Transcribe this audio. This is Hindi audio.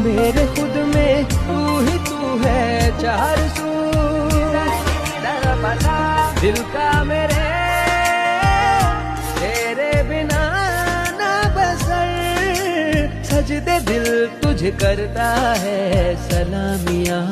मेरे खुद में तू ही तू है, चार सू दिल का मेरे, तेरे बिना ना बसर, सजदे दिल तुझे करता है सलामियां।